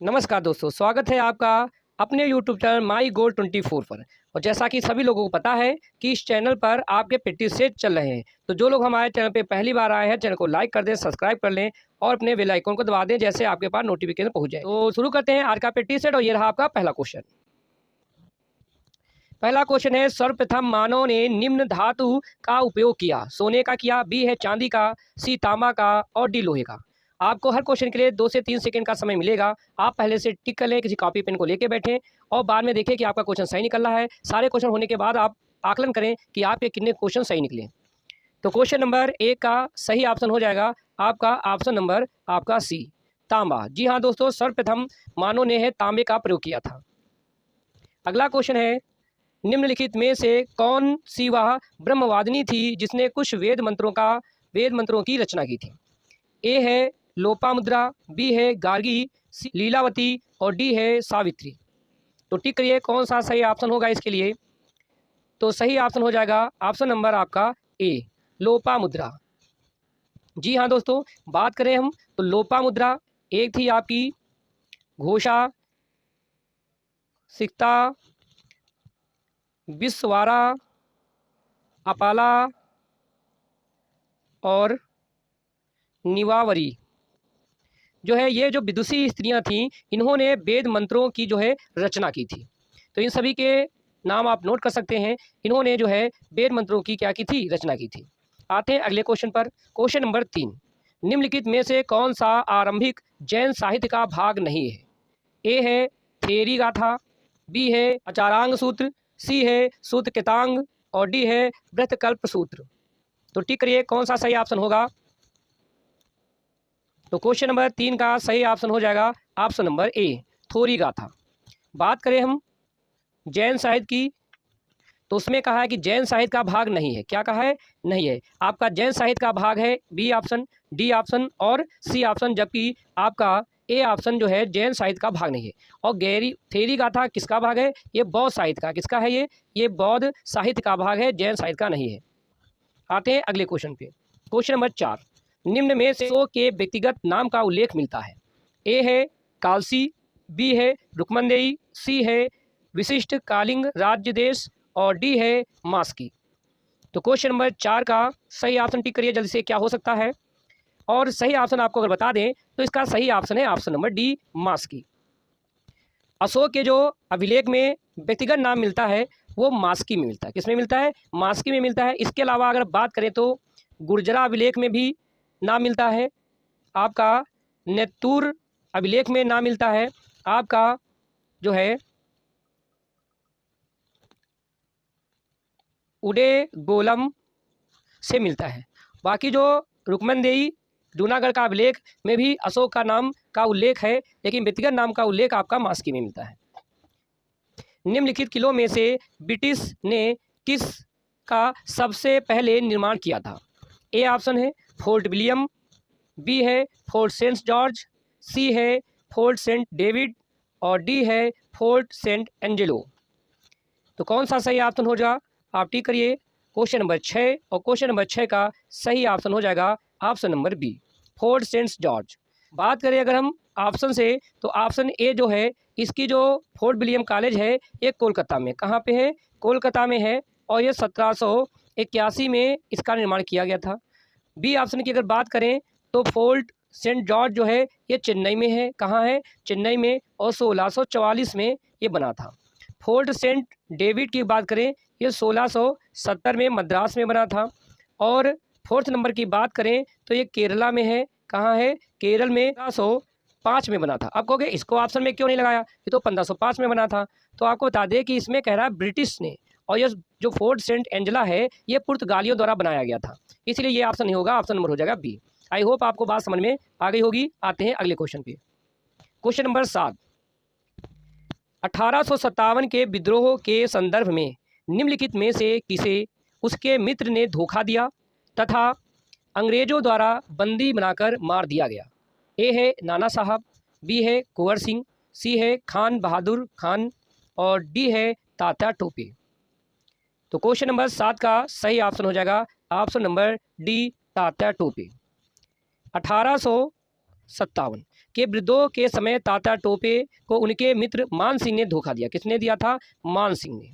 नमस्कार दोस्तों, स्वागत है आपका अपने यूट्यूब चैनल माई गोल 24 पर। और जैसा कि सभी लोगों को पता है कि इस चैनल पर आपके प्रैक्टिस सेट चल रहे हैं, तो जो लोग हमारे चैनल पे पहली बार आए हैं, चैनल को लाइक कर दें, सब्सक्राइब कर लें और अपने बेल आइकन को दबा दें, जैसे आपके पास नोटिफिकेशन पहुंच जाए। तो शुरू करते हैं आज का प्रैक्टिस सेट और ये रहा आपका पहला क्वेश्चन। पहला क्वेश्चन है, सर्वप्रथम मानव ने निम्न धातु का उपयोग किया। सोने का किया, बी है चांदी का, सी तांबा का और डी लोहे का। आपको हर क्वेश्चन के लिए 2 से 3 सेकंड का समय मिलेगा। आप पहले से टिक कर लें, किसी कॉपी पेन को लेके बैठें और बाद में देखें कि आपका क्वेश्चन सही निकल रहा है। सारे क्वेश्चन होने के बाद आप आकलन करें कि आपके कितने क्वेश्चन सही निकले। तो क्वेश्चन नंबर 1 का सही ऑप्शन हो जाएगा आपका ऑप्शन नंबर आपका सी, तांबा। जी हाँ दोस्तों, सर्वप्रथम मानव ने है तांबे का प्रयोग किया था। अगला क्वेश्चन है, निम्नलिखित में से कौन सी वह ब्रह्मवादिनी थी जिसने कुछ वेद मंत्रों की रचना की थी। ए है लोपामुद्रा, बी है गार्गी, सी लीलावती और डी है सावित्री। तो टिक करिए कौन सा सही ऑप्शन होगा इसके लिए। तो सही ऑप्शन हो जाएगा ऑप्शन नंबर आपका ए, लोपामुद्रा। जी हाँ दोस्तों, बात करें हम तो लोपामुद्रा एक थी आपकी घोषा, सिक्ता, विश्ववारा, अपाला और निवावरी। जो है ये जो विदुषी स्त्रियां थीं, इन्होंने वेद मंत्रों की जो है रचना की थी। तो इन सभी के नाम आप नोट कर सकते हैं। इन्होंने जो है वेद मंत्रों की क्या की थी, रचना की थी। आते हैं अगले क्वेश्चन पर। क्वेश्चन नंबर 3, निम्नलिखित में से कौन सा आरंभिक जैन साहित्य का भाग नहीं है। ए है थेरी गाथा, बी है अचारांग सूत्र, सी है सूत्र केतांग और डी है व्रतकल्प सूत्र। तो टिक करिए कौन सा सही ऑप्शन होगा। तो क्वेश्चन नंबर 3 का सही ऑप्शन हो जाएगा ऑप्शन नंबर ए, थोरी गाथा। बात करें हम जैन साहित्य की, तो उसमें कहा है कि जैन साहित्य का भाग नहीं है। क्या कहा है, नहीं है। आपका जैन साहित्य का भाग है बी ऑप्शन, डी ऑप्शन और सी ऑप्शन, जबकि आपका ए ऑप्शन जो है जैन साहित्य का भाग नहीं है। और गैरी थेरी गाथा किसका भाग है, ये बौद्ध साहित्य का। किसका है ये बौद्ध साहित्य का भाग है, जैन साहित्य का नहीं है। आते हैं अगले क्वेश्चन पे। क्वेश्चन नंबर 4, निम्न में से के व्यक्तिगत नाम का उल्लेख मिलता है। ए है कालसी, बी है रुक्मंदेई, सी है विशिष्ट कालिंग राज्य देश और डी है मास्की। तो क्वेश्चन नंबर 4 का सही ऑप्शन टिक करिए जल्दी से, क्या हो सकता है। और सही ऑप्शन आपको अगर बता दें तो इसका सही ऑप्शन है ऑप्शन नंबर डी, मास्की। अशोक के जो अभिलेख में व्यक्तिगत नाम मिलता है वो मास्की में मिलता है। किसमें मिलता है, मास्की में मिलता है। इसके अलावा अगर बात करें तो गुर्जरा अभिलेख में भी नाम मिलता है, आपका नेत्तूर अभिलेख में नाम मिलता है, आपका जो है उडे गोलम से मिलता है। बाकी जो रुक्मनदेई जूनागढ़ का अभिलेख में भी अशोक का नाम का उल्लेख है, लेकिन व्यक्तिगत नाम का उल्लेख आपका मास्की में मिलता है। निम्नलिखित किलों में से ब्रिटिश ने किस का सबसे पहले निर्माण किया था। ए ऑप्शन है फोर्ट विलियम, बी है फोर्ट सेंट जॉर्ज, सी है फोर्ट सेंट डेविड और डी है फोर्ट सेंट एंजेलो। तो कौन सा सही ऑप्शन हो जाएगा, आप टिक करिए क्वेश्चन नंबर 6। और क्वेश्चन नंबर 6 का सही ऑप्शन हो जाएगा option number B, Fort Saint George. बात करें अगर हम ऑप्शन से, तो ऑप्शन ए जो है इसकी जो फोर्ट विलियम कॉलेज है ये कोलकाता में, कहाँ पे है, कोलकाता में है। और ये 1781 में इसका निर्माण किया गया था। बी ऑप्शन की अगर बात करें तो फोर्ट सेंट जॉर्ज जो है ये चेन्नई में है, कहाँ है, चेन्नई में, और 1644 में ये बना था। फोर्ट सेंट डेविड की बात करें ये 1670 में मद्रास में बना था। और फोर्थ नंबर की बात करें तो ये केरला में है, कहाँ है, केरल में 1505 में बना था। अब कहोगे इसको ऑप्शन में क्यों नहीं लगाया, ये तो 1505 में बना था। तो आपको बता दें कि इसमें कह रहा है ब्रिटिश ने, और ये जो फोर्ट सेंट एंजेला है ये पुर्तगालियों द्वारा बनाया गया था, इसलिए ये ऑप्शन नहीं होगा, ऑप्शन नंबर हो जाएगा बी। आई होप आपको बात समझ में आ गई होगी। आते हैं अगले क्वेश्चन पे। क्वेश्चन नंबर 7, 1857 के विद्रोह के संदर्भ में निम्नलिखित में से किसे उसके मित्र ने धोखा दिया तथा अंग्रेजों द्वारा बंदी बनाकर मार दिया गया। ए है नाना साहब, बी है कुंवर सिंह, सी है खान बहादुर खान और डी है तात्या टोपे। तो क्वेश्चन नंबर 7 का सही ऑप्शन हो जाएगा option number D, Tatya Tope. 1800 57 के विद्रोह के समय तात्या टोपे को उनके मित्र मान सिंह ने धोखा दिया। किसने दिया था? मान सिंह ने।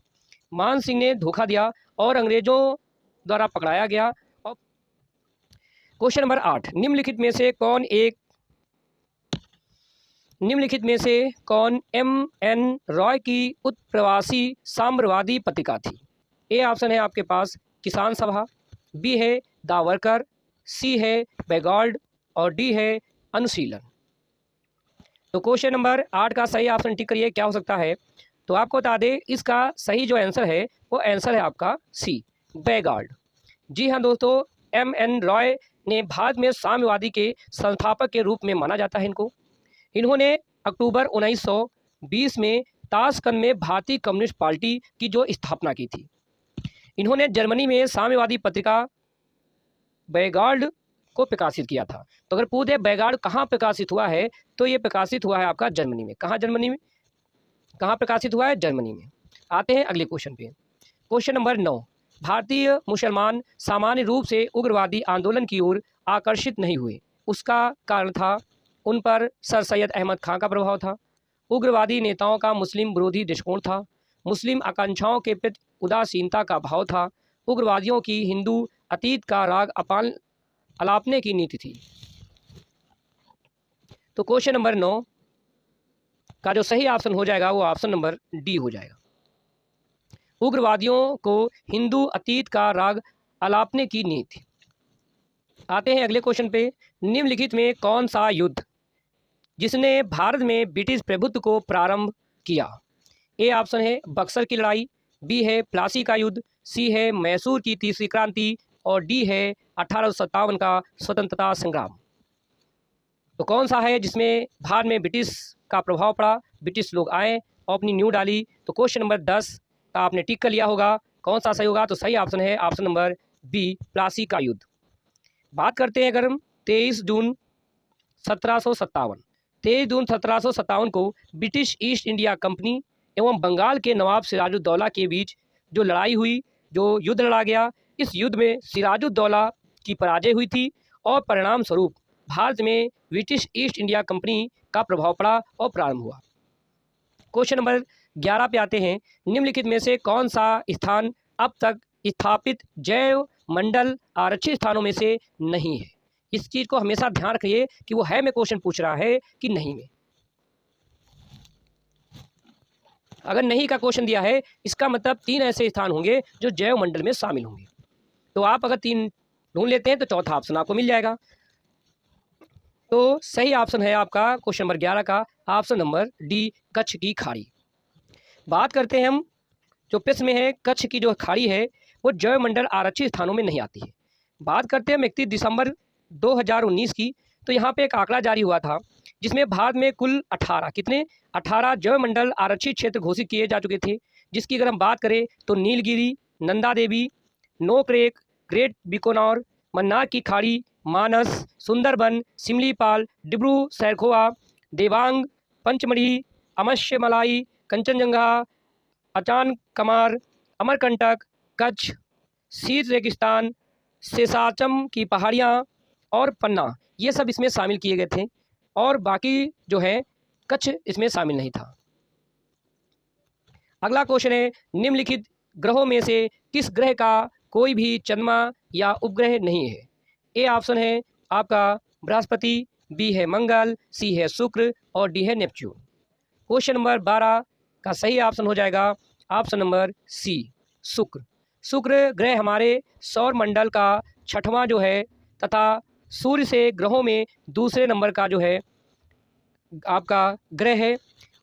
मान सिंह ने धोखा दिया और अंग्रेजों द्वारा पकड़ाया गया। और क्वेश्चन नंबर 8, निम्नलिखित में से कौन M.N. रॉय की उत्प्रवासी साम्यवादी पत्रिका थी? ए ऑप्शन है आपके पास किसान सभा, बी है द वर्कर, सी है बैगाल्ड और डी है अनुशीलन। तो क्वेश्चन नंबर 8 का सही ऑप्शन टिक करिए, क्या हो सकता है? तो आपको बता दें इसका सही जो आंसर है वो आंसर है आपका सी, बैगाल्ड। जी हाँ दोस्तों, M.N. रॉय ने भारत में साम्यवादी के संस्थापक के रूप में माना जाता है इनको। इन्होंने अक्टूबर 1920 में ताशकंद में भारतीय कम्युनिस्ट पार्टी की जो स्थापना की थी। इन्होंने जर्मनी में साम्यवादी पत्रिका बैगाल्ड को प्रकाशित किया था। तो अगर पूछे बैगाल्ड कहाँ प्रकाशित हुआ है, तो ये प्रकाशित हुआ है आपका जर्मनी में। कहाँ? जर्मनी में। कहाँ प्रकाशित हुआ है? जर्मनी में। आते हैं अगले क्वेश्चन पे। क्वेश्चन नंबर 9, भारतीय मुसलमान सामान्य रूप से उग्रवादी आंदोलन की ओर आकर्षित नहीं हुए, उसका कारण था उन पर सर सैयद अहमद खां का प्रभाव था, उग्रवादी नेताओं का मुस्लिम विरोधी दृष्टिकोण था, मुस्लिम आकांक्षाओं के प्रति उदासीनता का भाव था, उग्रवादियों की हिंदू अतीत का राग अलापने की नीति थी। तो क्वेश्चन नंबर 9 का जो सही ऑप्शन हो जाएगा वो ऑप्शन नंबर डी हो जाएगा। उग्रवादियों को हिंदू अतीत का राग अलापने की नीति। आते हैं अगले क्वेश्चन पे। निम्नलिखित में कौन सा युद्ध जिसने भारत में ब्रिटिश प्रभुत्व को प्रारंभ किया? ए ऑप्शन है बक्सर की लड़ाई, बी है प्लासी का युद्ध, सी है मैसूर की तीसरी क्रांति और डी है 1857 का स्वतंत्रता संग्राम। तो कौन सा है जिसमें भारत में ब्रिटिश का प्रभाव पड़ा, ब्रिटिश लोग आए और अपनी न्यू डाली? तो क्वेश्चन नंबर 10 का आपने टिक कर लिया होगा। कौन सा सही होगा? तो सही ऑप्शन है ऑप्शन नंबर बी, प्लासी का युद्ध। बात करते हैं अगर हम 23 जून 1757 को ब्रिटिश ईस्ट इंडिया कंपनी एवं बंगाल के नवाब सिराजुद्दौला के बीच जो लड़ाई हुई, जो युद्ध लड़ा गया, इस युद्ध में सिराजुद्दौला की पराजय हुई थी और परिणाम स्वरूप भारत में ब्रिटिश ईस्ट इंडिया कंपनी का प्रभाव पड़ा और प्रारंभ हुआ। क्वेश्चन नंबर 11 पे आते हैं। निम्नलिखित में से कौन सा स्थान अब तक स्थापित जैव मंडल आरक्षित स्थानों में से नहीं है? इस चीज़ को हमेशा ध्यान रखिए कि वो है में क्वेश्चन पूछ रहा है कि नहीं में। अगर नहीं का क्वेश्चन दिया है इसका मतलब 3 ऐसे स्थान होंगे जो जैव मंडल में शामिल होंगे। तो आप अगर 3 ढूंढ लेते हैं तो चौथा ऑप्शन आपको मिल जाएगा। तो सही ऑप्शन है आपका क्वेश्चन नंबर 11 का ऑप्शन नंबर डी, कच्छ की खाड़ी। बात करते हैं हम जो प्रश्न में है, कच्छ की जो खाड़ी है वो जैव मंडल आरक्षित स्थानों में नहीं आती है। बात करते हैं हम 31 दिसंबर 2019 की। तो यहाँ पे एक आंकड़ा जारी हुआ था जिसमें भारत में कुल 18 जैव मंडल आरक्षित क्षेत्र घोषित किए जा चुके थे, जिसकी अगर हम बात करें तो नीलगिरी, नंदा देवी, नोकरेक, ग्रेट बिकोनौर, मन्नार की खाड़ी, मानस, सुंदरबन, सिमलीपाल, डिब्रू सैखोवा, देवांग, पंचमढ़ी, अमस्यमलाई, कंचनजंगा, अचान कमार, अमरकंटक, कच्छ, शीत रेगिस्तान, शेषाचल की पहाड़ियाँ और पन्ना, ये सब इसमें शामिल किए गए थे और बाकी जो है कच्छ इसमें शामिल नहीं था। अगला क्वेश्चन है, निम्नलिखित ग्रहों में से किस ग्रह का कोई भी चंद्रमा या उपग्रह नहीं है? ए ऑप्शन है आपका बृहस्पति, बी है मंगल, सी है शुक्र और डी है नेपच्यून। क्वेश्चन नंबर 12 का सही ऑप्शन हो जाएगा ऑप्शन नंबर सी, शुक्र। शुक्र ग्रह हमारे सौर मंडल का 6वां जो है तथा सूर्य से ग्रहों में दूसरे नंबर का जो है आपका ग्रह है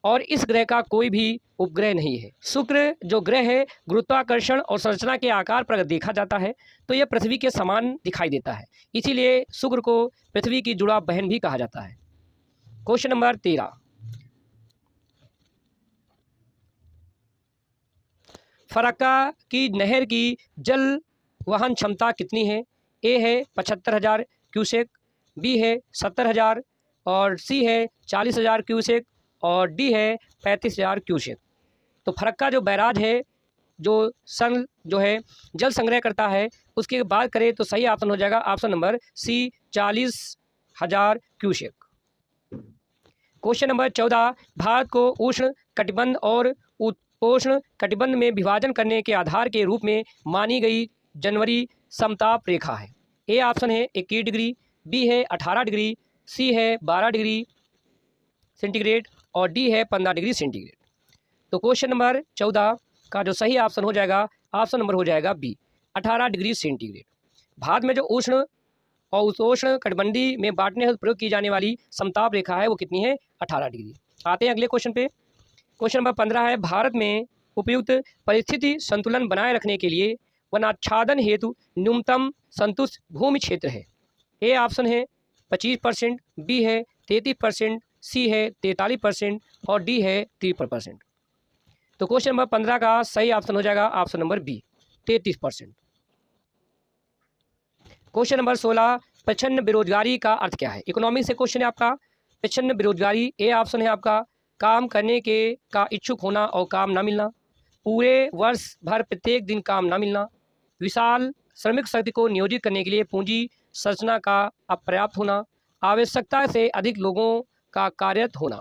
और इस ग्रह का कोई भी उपग्रह नहीं है। शुक्र जो ग्रह है गुरुत्वाकर्षण और संरचना के आकार पर अगर देखा जाता है तो यह पृथ्वी के समान दिखाई देता है, इसीलिए शुक्र को पृथ्वी की जुड़ाव बहन भी कहा जाता है। क्वेश्चन नंबर 13, फरक्का की नहर की जल वहन क्षमता कितनी है? ए है 75,000 क्यूसेक, बी है 70,000 और सी है 40,000 क्यूसेक और डी है 35,000 क्यूसेक। तो फरक्का जो बैराज है जो है जल संग्रह करता है, उसकी बात करें तो सही ऑप्शन हो जाएगा option number C, 40,000 cusec. Question number 14, Bharat को उष्ण कटिबंध और उपोष्ण कटिबंध में विभाजन करने के आधार के रूप में मानी गई जनवरी समताप रेखा है। ए ऑप्शन है 21 डिग्री, बी है 18 डिग्री, सी है 12 डिग्री सेंटीग्रेड और डी है 15 डिग्री सेंटीग्रेड। तो क्वेश्चन नंबर 14 का जो सही ऑप्शन हो जाएगा, ऑप्शन नंबर हो जाएगा बी, 18 डिग्री सेंटीग्रेड। भारत में जो उष्ण और उपोष्ण कटिबंधी में बांटने हेतु प्रयोग की जाने वाली समताप रेखा है वो कितनी है, 18 डिग्री। आते हैं अगले क्वेश्चन पे। क्वेश्चन नंबर 15 है, भारत में उपयुक्त परिस्थिति संतुलन बनाए रखने के लिए वनाच्छादन हेतु न्यूनतम संतुष्ट भूमि क्षेत्र है। ए ऑप्शन है 25%, बी है 33%, सी है 43% और डी है 53%। तो क्वेश्चन नंबर 15 का सही ऑप्शन हो जाएगा option number B, 33%। Question number 16, प्रच्छन्न बेरोजगारी का अर्थ क्या है। इकोनॉमिक्स से क्वेश्चन है आपका। प्रच्छन्न बेरोजगारी, ए ऑप्शन है आपका काम करने के का इच्छुक होना और काम ना मिलना, पूरे वर्ष भर प्रत्येक दिन काम ना मिलना, विशाल श्रमिक शक्ति को नियोजित करने के लिए पूंजी संरचना का अपर्याप्त होना, आवश्यकता से अधिक लोगों का कार्यरत होना।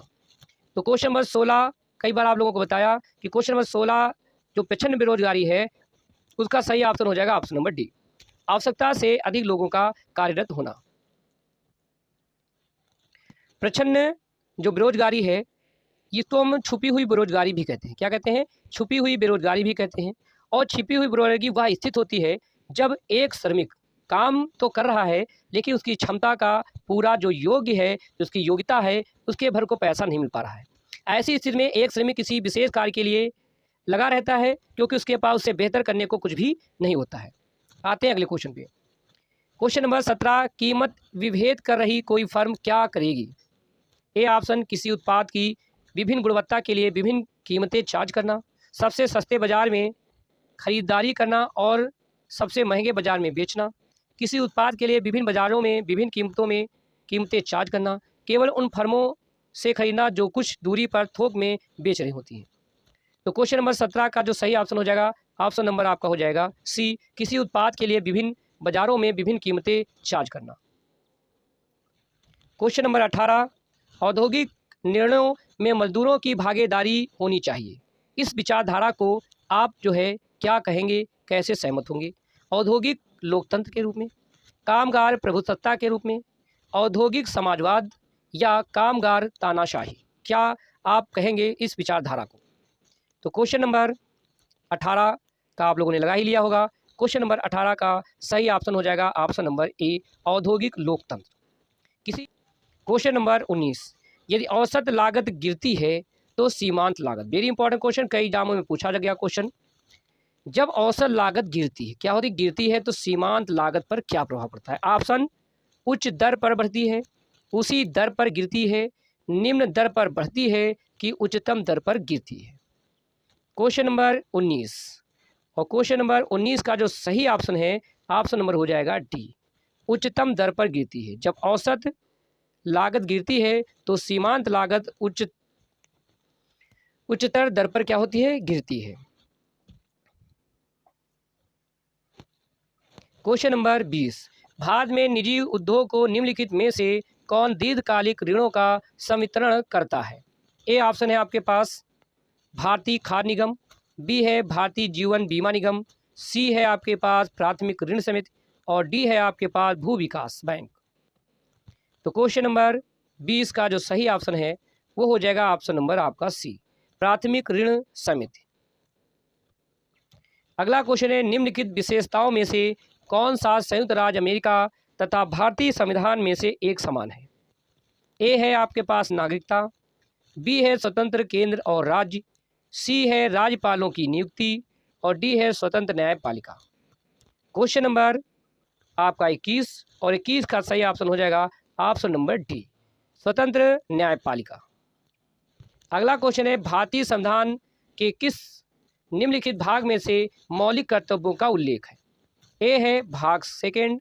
तो क्वेश्चन नंबर 16, कई बार आप लोगों को बताया कि क्वेश्चन नंबर 16 जो प्रच्छन्न बेरोजगारी है उसका सही ऑप्शन हो जाएगा ऑप्शन नंबर डी, आवश्यकता से अधिक लोगों का कार्यरत होना। प्रच्छन्न जो बेरोजगारी है इसको हम छुपी हुई बेरोजगारी भी कहते हैं। क्या कहते हैं, छुपी हुई बेरोजगारी भी कहते हैं। और छिपी हुई बेरोजगारी वह स्थित होती है जब एक श्रमिक काम तो कर रहा है लेकिन उसकी क्षमता का पूरा जो योग्य है, जो उसकी योग्यता है, उसके भर को पैसा नहीं मिल पा रहा है। ऐसी स्थिति में एक श्रमिक किसी विशेष कार्य के लिए लगा रहता है क्योंकि उसके पास उससे बेहतर करने को कुछ भी नहीं होता है। आते हैं अगले क्वेश्चन पे। क्वेश्चन नंबर 17, कीमत विभेद कर रही कोई फर्म क्या करेगी। ए ऑप्शन, किसी उत्पाद की विभिन्न गुणवत्ता के लिए विभिन्न कीमतें चार्ज करना, सबसे सस्ते बाजार में खरीदारी करना और सबसे महंगे बाजार में बेचना, किसी उत्पाद के लिए विभिन्न बाजारों में विभिन्न कीमतों में कीमतें चार्ज करना, केवल उन फर्मों से खरीदना जो कुछ दूरी पर थोक में बेच रही होती हैं। तो क्वेश्चन नंबर 17 का जो सही ऑप्शन हो जाएगा ऑप्शन नंबर आपका हो जाएगा सी, किसी उत्पाद के लिए विभिन्न बाजारों में विभिन्न कीमतें चार्ज करना। क्वेश्चन नंबर 18, औद्योगिक निर्णयों में मजदूरों की भागीदारी होनी चाहिए। इस विचारधारा को आप जो है क्या कहेंगे, कैसे सहमत होंगे। औद्योगिक लोकतंत्र के रूप में, कामगार प्रभुसत्ता के रूप में, औद्योगिक समाजवाद या कामगार तानाशाही, क्या आप कहेंगे इस विचारधारा को। तो क्वेश्चन नंबर 18 का आप लोगों ने लगा ही लिया होगा। क्वेश्चन नंबर 18 का सही ऑप्शन हो जाएगा ऑप्शन नंबर ए, औद्योगिक लोकतंत्र। किसी क्वेश्चन नंबर 19, यदि औसत लागत गिरती है तो सीमांत लागत, वेरी इंपॉर्टेंट क्वेश्चन, कई एग्जामों में पूछा गया क्वेश्चन। जब औसत लागत गिरती है, क्या होती गिरती है, तो सीमांत लागत पर क्या प्रभाव पड़ता है। ऑप्शन, उच्च दर पर बढ़ती है, उसी दर पर गिरती है, निम्न दर पर बढ़ती है कि उच्चतम दर पर गिरती है। क्वेश्चन नंबर 19, और क्वेश्चन नंबर 19 का जो सही ऑप्शन है ऑप्शन नंबर हो जाएगा डी, उच्चतम दर पर गिरती है। जब औसत लागत गिरती है तो सीमांत लागत उच्चतर दर पर क्या होती है, गिरती है। क्वेश्चन नंबर 20, भारत में निजी उद्योग को निम्नलिखित में से कौन दीर्घकालिक ऋणों का संवितरण करता है। ए ऑप्शन है आपके पास भारतीय खाद्य निगम, बी है भारतीय जीवन बीमा निगम, सी है आपके पास प्राथमिक ऋण समिति और डी है आपके पास भू विकास बैंक। तो क्वेश्चन नंबर 20 का जो सही ऑप्शन है वो हो जाएगा ऑप्शन नंबर आपका सी, प्राथमिक ऋण समिति। अगला क्वेश्चन है, निम्नलिखित विशेषताओं में से कौन सा संयुक्त राज्य अमेरिका तथा भारतीय संविधान में से एक समान है। ए है आपके पास नागरिकता, बी है स्वतंत्र केंद्र और राज्य, सी है राज्यपालों की नियुक्ति और डी है स्वतंत्र न्यायपालिका। क्वेश्चन नंबर आपका 21 और 21 का सही ऑप्शन हो जाएगा ऑप्शन नंबर डी, स्वतंत्र न्यायपालिका। अगला क्वेश्चन है, भारतीय संविधान के किस निम्नलिखित भाग में से मौलिक कर्तव्यों का उल्लेख है। ए है भाग 2,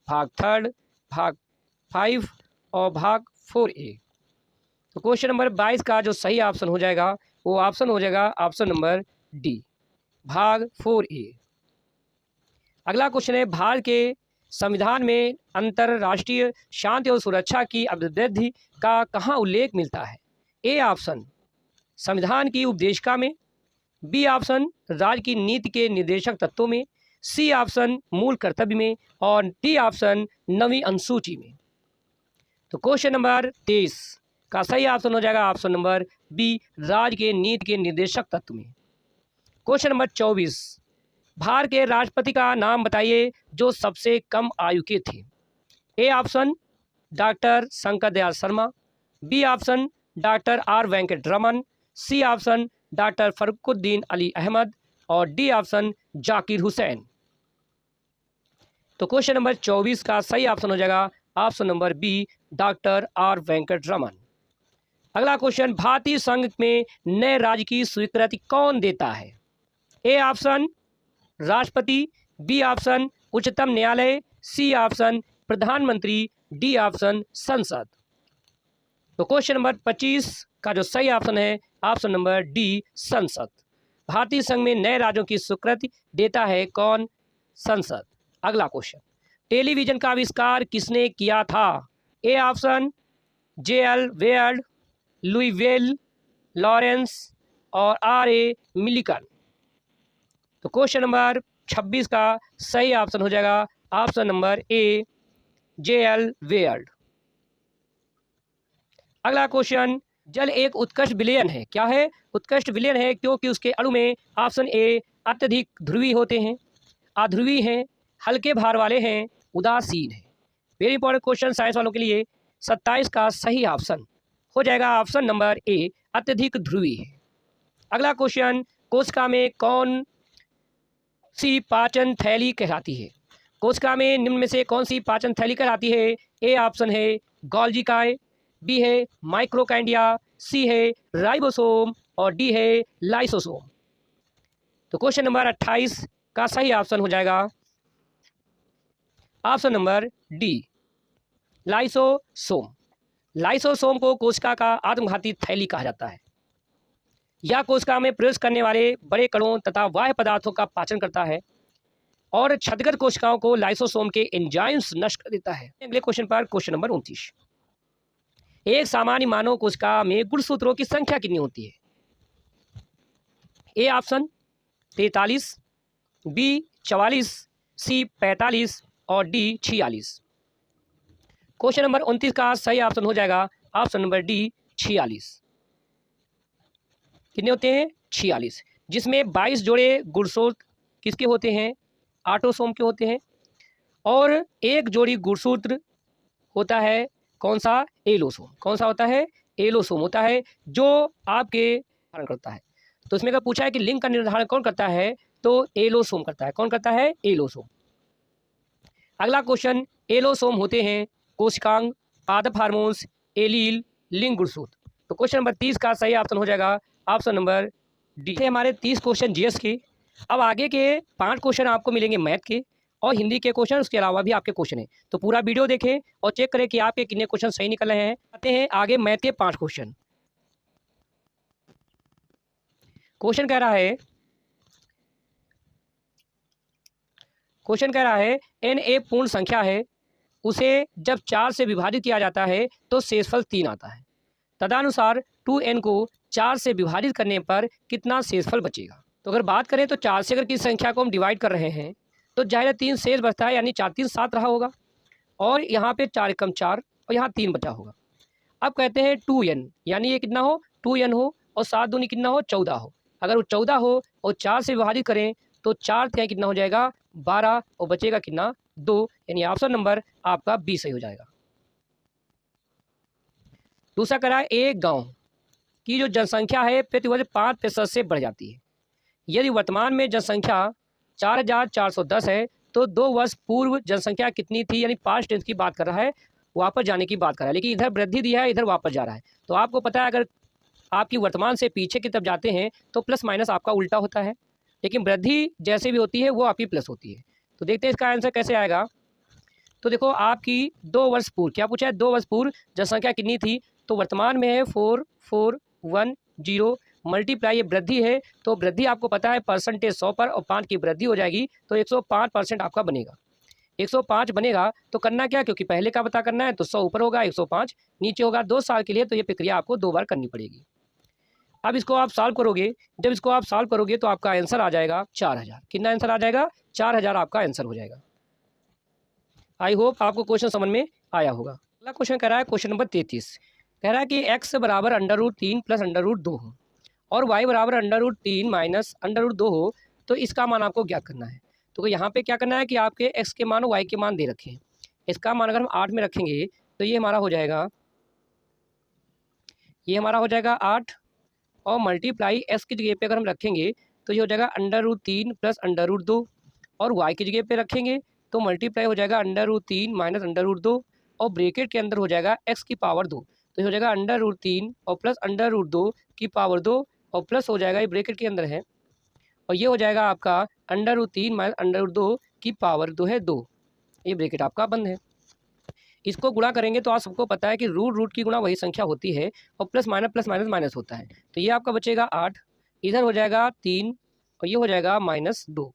भाग 3, भाग 5 और भाग 4A। तो क्वेश्चन नंबर 22 का जो सही ऑप्शन हो जाएगा वो ऑप्शन हो जाएगा ऑप्शन नंबर डी, भाग 4A। अगला क्वेश्चन है, भारत के संविधान में अंतर्राष्ट्रीय शांति और सुरक्षा की अभिवृद्धि का कहाँ उल्लेख मिलता है। ए ऑप्शन संविधान की उपदेशिका में, बी ऑप्शन राज्य की नीति के निर्देशक तत्वों में, सी ऑप्शन मूल कर्तव्य में और डी ऑप्शन 9वीं अनुसूची में। तो क्वेश्चन नंबर 23 का सही ऑप्शन हो जाएगा ऑप्शन नंबर बी, राज्य के नीति के निर्देशक तत्व में। क्वेश्चन नंबर 24, भारत के राष्ट्रपति का नाम बताइए जो सबसे कम आयु के थे। A option doctor Shankar Dayal Sharma, B option doctor R Venkataraman, C option doctor Fakhruddin Ali Ahmed और डी ऑप्शन जाकिर हुसैन। तो क्वेश्चन नंबर 24 का सही ऑप्शन हो जाएगा option number B, doctor R Venkataraman. अगला क्वेश्चन, भारतीय संघ में नए राज्य की स्वीकृति कौन देता है। ए ऑप्शन राष्ट्रपति, बी ऑप्शन उच्चतम न्यायालय, सी ऑप्शन प्रधानमंत्री, डी ऑप्शन संसद। तो क्वेश्चन नंबर 25 का जो सही ऑप्शन है ऑप्शन नंबर डी, संसद। भारतीय संघ में नए राज्यों की स्वीकृति देता है कौन, संसद। अगला क्वेश्चन, टेलीविजन का आविष्कार किसने किया था। A option J L. Baird, Louis वेल, लॉरेंस और आर.ए. मिलिकन। तो क्वेश्चन नंबर 26 का सही ऑप्शन हो जाएगा option number A, J L. Baird. अगला क्वेश्चन, जल एक उत्कृष्ट विलयन है। क्या है, उत्कृष्ट विलयन है क्योंकि उसके अणु में ऑप्शन ए अत्यधिक ध्रुवीय होते हैं, अध्रुवीय हैं, हल्के भार वाले हैं, उदासीन है। वेरी इंपॉर्टेंट क्वेश्चन साइंस वालों के लिए। 27 का सही ऑप्शन हो जाएगा ऑप्शन नंबर ए, अत्यधिक ध्रुवीय है। अगला क्वेश्चन, कोशिका में कौन सी पाचन थैली कहलाती है। कोशिका में निम्न में से कौन सी पाचन थैली कहलाती है। ए ऑप्शन है गोल्गी काय, बी है माइक्रोकाइंडिया, सी है राइबोसोम और डी है लाइसोसोम। तो क्वेश्चन नंबर 28 का सही ऑप्शन हो जाएगा option number D, lysosome. Lysosome को कोशिका का आत्मघाती थैली कहा जाता है। यह कोशिका में प्रवेश करने वाले बड़े कणों तथा बाह्य पदार्थों का पाचन करता है और क्षतिग्रस्त कोशिकाओं को लाइसोसोम के एंजाइम्स नष्ट कर देता है। अगले क्वेश्चन पर, क्वेश्चन नंबर 29, एक सामान्य मानव कोशिका में गुणसूत्रों की संख्या कितनी होती है। ए ऑप्शन 43, बी 44, सी 45 और डी 46। क्वेश्चन नंबर 29 का सही ऑप्शन हो जाएगा ऑप्शन नंबर डी, 46। कितने होते हैं, 46, जिसमें 22 जोड़े गुणसूत्र किसके होते हैं, ऑटोसोम के होते हैं और एक जोड़ी गुणसूत्र होता है कौन सा, एलोसोम। कौन सा होता है, एलोसोम होता है जो आपके निर्धारण करता है। तो इसमें अगर पूछा है कि लिंग का निर्धारण कौन करता है तो एलोसोम करता है। कौन करता है, एलोसोम। अगला क्वेश्चन, एलोसोम होते हैं कोशिकांग, पादप हार्मोन्स, एलील, लिंग गुणसूत्र। तो क्वेश्चन नंबर 30 का सही ऑप्शन हो जाएगा ऑप्शन नंबर डी। हमारे 30 क्वेश्चन जीएस के। अब आगे के 5 क्वेश्चन आपको मिलेंगे मैथ के और हिंदी के क्वेश्चन, उसके अलावा भी आपके क्वेश्चन हैं। तो पूरा वीडियो देखें और चेक करें कि आपके कितने क्वेश्चन सही निकल रहे हैं। आते हैं आगे मैथ के 5 क्वेश्चन। क्वेश्चन कह रहा है n एक पूर्ण संख्या है, उसे जब 4 से विभाजित किया जाता है तो शेषफल 3 आता है। तदनुसार 2n को 4 से विभाजित करने पर कितना शेषफल बचेगा। तो अगर बात करें तो 4 से अगर किसी संख्या को हम डिवाइड कर रहे हैं तो जाहिर 3 शेष बचता है, यानी 4 3 7 रहा होगा और यहाँ पे 4 एकम 4 और यहाँ 3 बचा होगा। अब कहते हैं 2n, यानी ये कितना हो, 2n हो और 7 दूनी कितना हो, 14 हो। अगर वो 14 हो और 4 से विभाजित करें तो 4 तिहाई कितना हो जाएगा, 12 और बचेगा कितना, 2, यानी ऑप्शन नंबर आपका बी सही हो जाएगा। दूसरा करा, एक गांव की जो जनसंख्या है प्रति वर्ष 5% से बढ़ जाती है। यदि वर्तमान में जनसंख्या 4410 है तो 2 वर्ष पूर्व जनसंख्या कितनी थी, यानी पास्ट टेंस की बात कर रहा है, वापस जाने की बात कर रहा है। लेकिन इधर वृद्धि दिया है, इधर वापस जा रहा है। तो आपको पता है अगर आपकी वर्तमान से पीछे की तरफ जाते हैं तो प्लस माइनस आपका उल्टा होता है, लेकिन वृद्धि जैसे भी होती है वो आपकी प्लस होती है। तो देखते हैं इसका आंसर कैसे आएगा। तो देखो आपकी 2 वर्ष पूर्व, क्या पूछा है, 2 वर्ष पूर्व जनसंख्या कितनी थी, तो वर्तमान में है 4410 मल्टीप्लाई, ये वृद्धि है तो वृद्धि आपको पता है परसेंटेज 100 पर और 5 की वृद्धि हो जाएगी तो 105% आपका बनेगा। 105 बनेगा तो करना क्या, क्योंकि पहले का पता करना है तो 100 ऊपर होगा 105 नीचे होगा 2 साल के लिए, तो ये प्रक्रिया आपको 2 बार करनी पड़ेगी। अब इसको आप सॉल्व करोगे, जब इसको आप सॉल्व करोगे तो आपका आंसर आ जाएगा 4000। कितना आंसर आ जाएगा? 4000 आपका आंसर हो जाएगा। आई होप आपको क्वेश्चन समझ में आया होगा। अगला क्वेश्चन कह रहा है क्वेश्चन नंबर 33, कह रहा है कि x बराबर √3 प्लस √2 हो और y बराबर √3 माइनस √2 हो, तो इसका मान आपको ज्ञात करना है। तो यहाँ पे क्या करना है कि आपके x के मान और y के मान दे रखे हैं। इसका मान अगर हम 8 में रखेंगे तो ये हमारा हो जाएगा, ये हमारा हो जाएगा 8 और मल्टीप्लाई x की जगह पे अगर हम रखेंगे तो ये हो जाएगा √3 प्लस √2 और y की जगह पे रखेंगे तो मल्टीप्लाई हो जाएगा √3 माइनस √2 और ब्रैकेट के अंदर हो जाएगा x की पावर 2, तो ये हो जाएगा √3 और प्लस √2 की पावर 2 और प्लस हो जाएगा, ये ब्रैकेट के अंदर है, और ये हो जाएगा आपका √3 माइनस √2 की पावर 2 है 2, ये ब्रैकेट आपका बंद है। इसको गुणा करेंगे तो आप सबको पता है कि रूट की गुणा वही संख्या होती है और प्लस माइनस माइनस होता है, तो ये आपका बचेगा 8, इधर हो जाएगा 3 और ये हो जाएगा -2,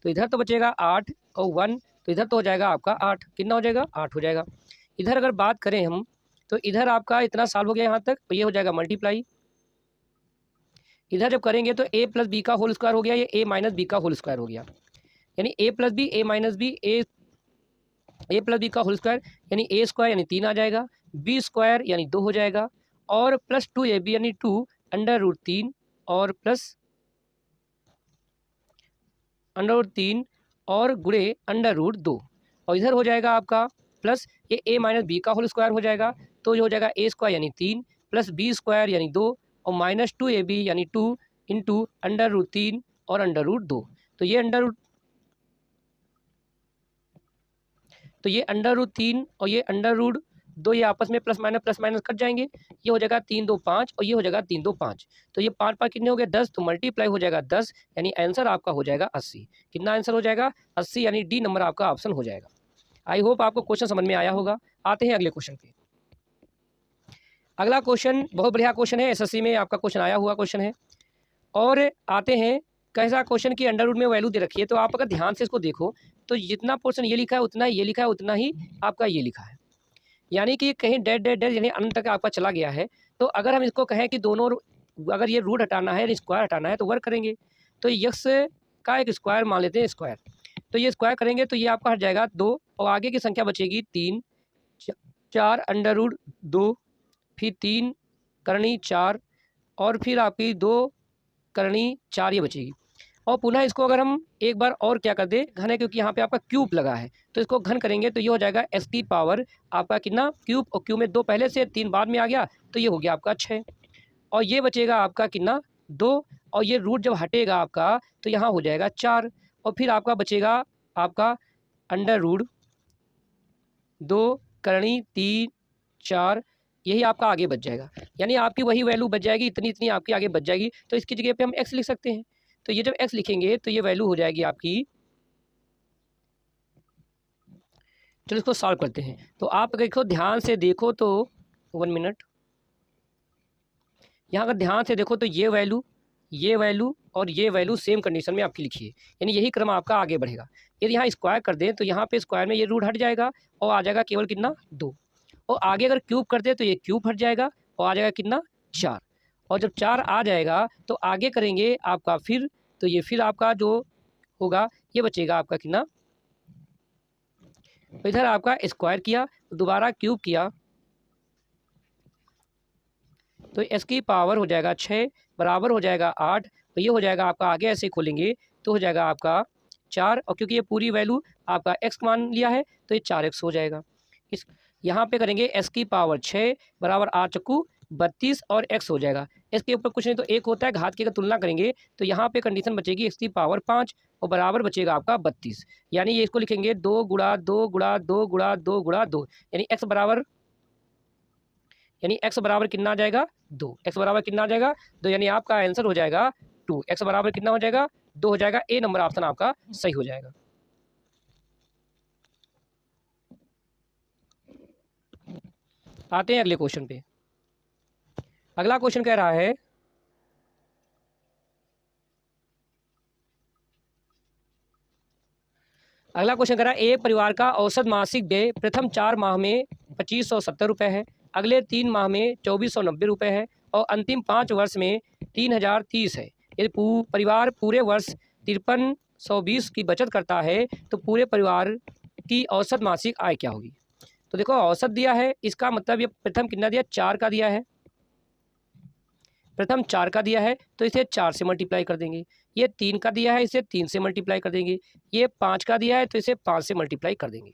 तो इधर तो बचेगा 8 और 1, तो इधर तो हो जाएगा आपका 8, कितना हो जाएगा 8 हो जाएगा। इधर अगर बात करें हम तो इधर आपका इतना साल हो गया यहाँ तक, तो ये हो जाएगा मल्टीप्लाई, इधर जब करेंगे तो a प्लस बी का होल स्क्वायर हो गया, ये a माइनस बी का होल स्क्वायर हो गया, यानी a plus B a minus B A plus B का होल स्क्वायर यानी ए स्क्वायर यानी 3 आ जाएगा, बी स्क्वायर यानी 2 हो जाएगा और प्लस 2ab यानी 2 √3 और प्लस √3 और गुणे √2 और इधर हो जाएगा आपका प्लस ये a माइनस बी का होल स्क्वायर हो जाएगा, तो ये हो जाएगा a स्क्वायर यानी 3 प्लस बी स्क्वायर यानी 2 और -2ab यानी 2 इंटू √3 और √2, तो ये √3 और ये √2 ये आपस में प्लस माइनस कट जाएंगे, ये हो जाएगा 3 2 5 और ये हो जाएगा 3 2 5, तो ये 5 5 कितने हो गए 10, तो मल्टीप्लाई हो जाएगा 10, यानी आंसर आपका हो जाएगा 80। कितना आंसर हो जाएगा 80, यानी डी नंबर आपका ऑप्शन हो जाएगा। आई होप आपको क्वेश्चन समझ में आया होगा। आते हैं अगले क्वेश्चन पे। अगला क्वेश्चन बहुत बढ़िया क्वेश्चन है, एसएससी में आपका क्वेश्चन आया हुआ क्वेश्चन है। और आते हैं कैसा क्वेश्चन की अंडर रूट में वैल्यू दे रखी है, तो आप अगर ध्यान से इसको देखो तो जितना पोर्शन ये लिखा है उतना ही ये लिखा है, उतना ही आपका ये लिखा है, यानी कि कहीं डेड डेड डेड यानी अनंत तक आपका चला गया है। तो अगर हम इसको कहें कि दोनों अगर ये रूट हटाना है स्क्वायर हटाना है तो वर्क करेंगे, तो यक्स का एक स्क्वायर मान लेते हैं स्क्वायर, तो ये स्क्वायर करेंगे तो ये आपका हट जाएगा 2 और आगे की संख्या बचेगी 3 4 √2 फिर 3 करनी 4 और फिर आपकी 2 करनी 4 ये बचेगी। और पुनः इसको अगर हम एक बार और क्या कर दें घन है, क्योंकि यहाँ पे आपका क्यूब लगा है, तो इसको घन करेंगे तो ये हो जाएगा x की पावर आपका कितना क्यूब, और क्यूब में 2 पहले से 3 बाद में आ गया, तो ये हो गया आपका 6 और ये बचेगा आपका कितना 2 और ये रूट जब हटेगा आपका तो यहाँ हो जाएगा 4 और फिर आपका बचेगा आपका √2 करनी 3 4, यही आपका आगे बच जाएगा, यानी आपकी वही वैल्यू बच जाएगी, इतनी इतनी आपकी आगे बच जाएगी, तो इसकी जगह पे हम x लिख सकते हैं। तो ये जब x लिखेंगे तो ये वैल्यू हो जाएगी आपकी, चलो इसको सॉल्व करते हैं। तो आप देखो ध्यान से देखो तो 1 मिनट, यहाँ अगर ध्यान से देखो तो ये वैल्यू और ये वैल्यू सेम कंडीशन में आपकी लिखी है, यानी यही क्रम आपका आगे बढ़ेगा। यदि यहाँ स्क्वायर कर दें तो यहाँ पे स्क्वायर में ये रूट हट जाएगा और आ जाएगा केवल कितना 2, और आगे अगर क्यूब कर दे तो ये क्यूब हट जाएगा और आ जाएगा कितना 4, और जब 4 आ जाएगा तो आगे करेंगे आपका फिर, तो ये फिर आपका जो होगा ये बचेगा आपका कितना, तो इधर आपका स्क्वायर किया दोबारा क्यूब किया तो s की पावर हो जाएगा 6 बराबर हो जाएगा 8, तो ये हो जाएगा आपका आगे ऐसे खोलेंगे तो हो जाएगा आपका 4, और क्योंकि ये पूरी वैल्यू आपका x मान लिया है तो ये 4x हो जाएगा। इस यहाँ पे करेंगे s की पावर 6 बराबर 8 चक्कू 32 और x हो जाएगा, s के ऊपर कुछ नहीं तो 1 होता है, घात की अगर तुलना करेंगे तो यहाँ पे कंडीशन बचेगी x की पावर 5 और बराबर बचेगा आपका 32, यानी ये इसको लिखेंगे 2 गुणा 2 गुणा 2 गुणा 2 गुणा 2, यानी x बराबर कितना आ जाएगा 2, x बराबर कितना आ जाएगा 2, यानी आपका आंसर हो जाएगा 2, x बराबर कितना हो जाएगा 2 हो जाएगा, ए नंबर ऑप्शन आपका सही हो जाएगा। आते हैं अगले क्वेश्चन पे। अगला क्वेश्चन कह रहा है अगला क्वेश्चन करा, एक परिवार का औसत मासिक व्यय प्रथम 4 माह में 2570 रुपये है, अगले 3 माह में 2490 रुपये है और अंतिम 5 वर्ष में 3030 है। यदि परिवार पूरे वर्ष 5320 की बचत करता है तो पूरे परिवार की औसत मासिक आय क्या होगी। तो देखो औसत दिया है, इसका मतलब ये प्रथम कितना दिया, 4 का दिया है, प्रथम 4 का दिया है तो इसे 4 से मल्टीप्लाई कर देंगे। ये 3 का दिया है, इसे 3 से मल्टीप्लाई कर देंगे। ये 5 का दिया है तो इसे 5 से मल्टीप्लाई कर देंगे।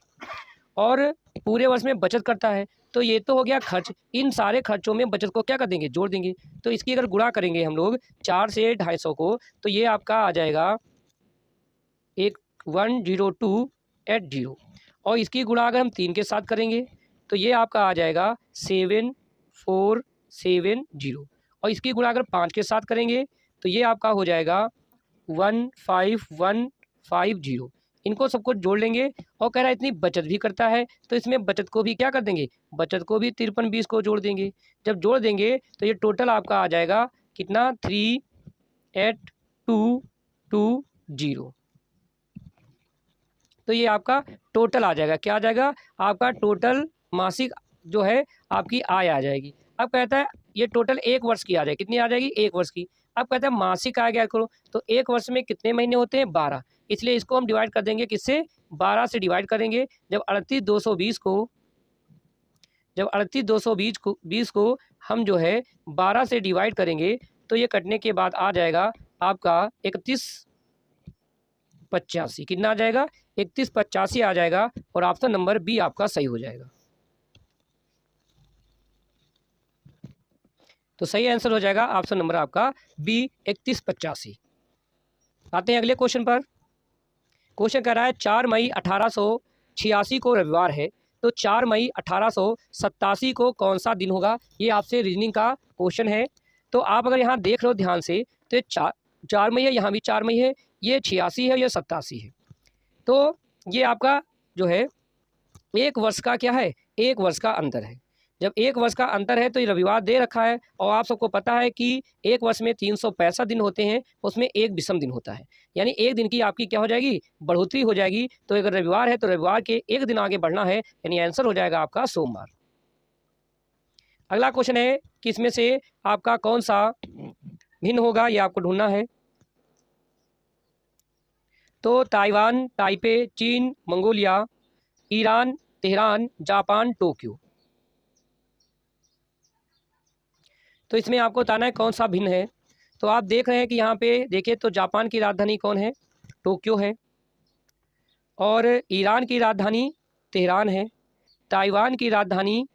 और पूरे वर्ष में बचत करता है तो ये तो हो गया खर्च, इन सारे खर्चों में बचत को क्या कर देंगे, जोड़ देंगे। तो इसकी अगर गुणा करेंगे हम लोग 4 से 250 को तो ये आपका आ जाएगा 10280 और इसकी गुणा अगर हम 3 के साथ करेंगे तो ये आपका आ जाएगा 7470 और इसकी गुणा अगर 5 के साथ करेंगे तो ये आपका हो जाएगा 15150। इनको सबको जोड़ लेंगे और कह रहा है इतनी बचत भी करता है तो इसमें बचत को भी क्या कर देंगे, बचत को भी 5320 को जोड़ देंगे। जब जोड़ देंगे तो ये टोटल आपका आ जाएगा कितना, 38220। तो ये आपका टोटल आ जाएगा, क्या आ जाएगा, आपका टोटल मासिक जो है आपकी आय आ जाएगी। अब कहता है ये टोटल 1 वर्ष की आ जाएगी, कितनी आ जाएगी, 1 वर्ष की। अब कहता है मासिक आय क्या करो, तो 1 वर्ष में कितने महीने होते हैं, 12, इसलिए इसको हम डिवाइड कर देंगे किससे, 12 से डिवाइड करेंगे। जब 38,220 को हम जो है 12 से डिवाइड करेंगे तो ये कटने के बाद आ जाएगा आपका 3185। कितना आ जाएगा, 3185 आ जाएगा और ऑप्शन नंबर बी आपका सही हो जाएगा। तो सही आंसर हो जाएगा ऑप्शन नंबर आपका बी 3185। आते हैं अगले क्वेश्चन पर। क्वेश्चन कह रहा है 4 मई 1886 को रविवार है तो 4 मई 1887 को कौन सा दिन होगा। ये आपसे रीजनिंग का क्वेश्चन है। तो आप अगर यहाँ देख रहे हो ध्यान से तो 4 मई है, यहाँ भी 4 मई है, ये 86 है, ये 87 है। तो ये आपका जो है 1 वर्ष का क्या है, 1 वर्ष का अंतर है। जब 1 वर्ष का अंतर है तो ये रविवार दे रखा है और आप सबको पता है कि 1 वर्ष में 365 दिन होते हैं, उसमें एक विषम दिन होता है, यानी एक दिन की आपकी क्या हो जाएगी, बढ़ोतरी हो जाएगी। तो अगर रविवार है तो रविवार के एक दिन आगे बढ़ना है, यानी आंसर हो जाएगा आपका सोमवार। अगला क्वेश्चन है कि इसमें से आपका कौन सा भिन्न होगा, ये आपको ढूंढना है। तो ताइवान, ताइपे, चीन, Mongolia, Iran, Tehran, Japan, Tokyo. तो इसमें आपको बताना है कौन सा भिन्न है। तो आप देख रहे हैं कि यहाँ पे देखिए तो जापान की राजधानी कौन है, टोक्यो है, और ईरान की राजधानी तेहरान है, ताइवान की राजधानी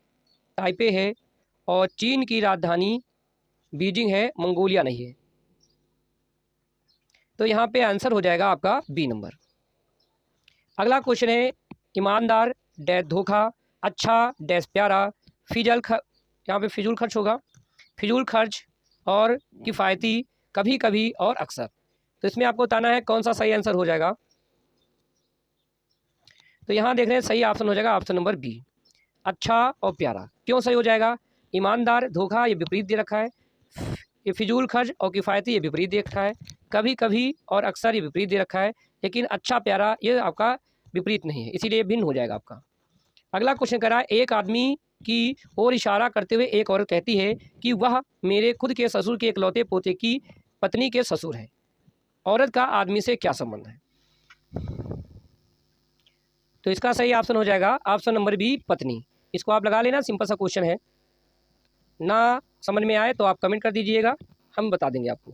ताइपे है और चीन की राजधानी बीजिंग है, मंगोलिया नहीं है। तो यहाँ पे आंसर हो जाएगा आपका बी नंबर। अगला क्वेश्चन है ईमानदार डैश धोखा, अच्छा डैश प्यारा, यहाँ पे फिजूल खर्च होगा, फिजूल खर्च और किफ़ायती, कभी कभी और अक्सर। तो इसमें आपको बताना है कौन सा सही आंसर हो जाएगा। तो यहाँ देख रहे हैं सही ऑप्शन हो जाएगा ऑप्शन नंबर बी, अच्छा और प्यारा। क्यों सही हो जाएगा, ईमानदार धोखा ये विपरीत दे रखा है, ये फिजूल खर्च और किफ़ायती ये विपरीत दे रखा है, कभी कभी और अक्सर ये विपरीत दे रखा है, लेकिन अच्छा प्यारा ये आपका विपरीत नहीं है, इसीलिए भिन्न हो जाएगा आपका। अगला क्वेश्चन कह रहा है एक आदमी की ओर इशारा करते हुए एक औरत कहती है कि वह मेरे खुद के ससुर के इकलौते पोते की पत्नी के ससुर हैं। औरत का आदमी से क्या संबंध है। तो इसका सही ऑप्शन हो जाएगा ऑप्शन नंबर बी, पत्नी। इसको आप लगा लेना, सिंपल सा क्वेश्चन है। ना समझ में आए तो आप कमेंट कर दीजिएगा, हम बता देंगे आपको।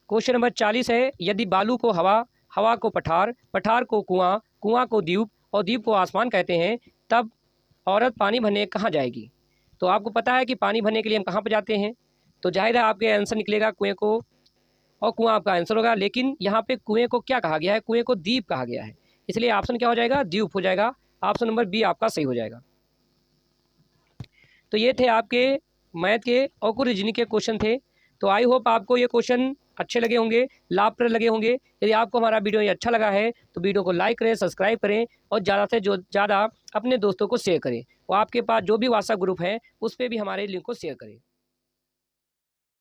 क्वेश्चन नंबर 40 है यदि बालू को हवा, हवा को पठार, पठार को कुआं, कुआं को द्वीप और द्वीप को आसमान कहते हैं, तब औरत पानी भरने कहाँ जाएगी। तो आपको पता है कि पानी भरने के लिए हम कहाँ पर जाते हैं, तो जाहिर है आपके आंसर निकलेगा कुएं को, और कुआं आपका आंसर होगा। लेकिन यहाँ पे कुएं को क्या कहा गया है, कुएं को द्वीप कहा गया है, इसलिए ऑप्शन क्या हो जाएगा, द्वीप हो जाएगा। ऑप्शन नंबर बी आपका सही हो जाएगा। तो ये थे आपके मैथ के और कुछ रीजनिंग के क्वेश्चन थे। तो आई होप आपको ये क्वेश्चन अच्छे लगे होंगे, लाभप्रद लगे होंगे। यदि आपको हमारा वीडियो ये अच्छा लगा है तो वीडियो को लाइक करें, सब्सक्राइब करें और ज़्यादा से ज़्यादा अपने दोस्तों को शेयर करें। और आपके पास जो भी व्हाट्सएप ग्रुप है उस पर भी हमारे लिंक को शेयर करें।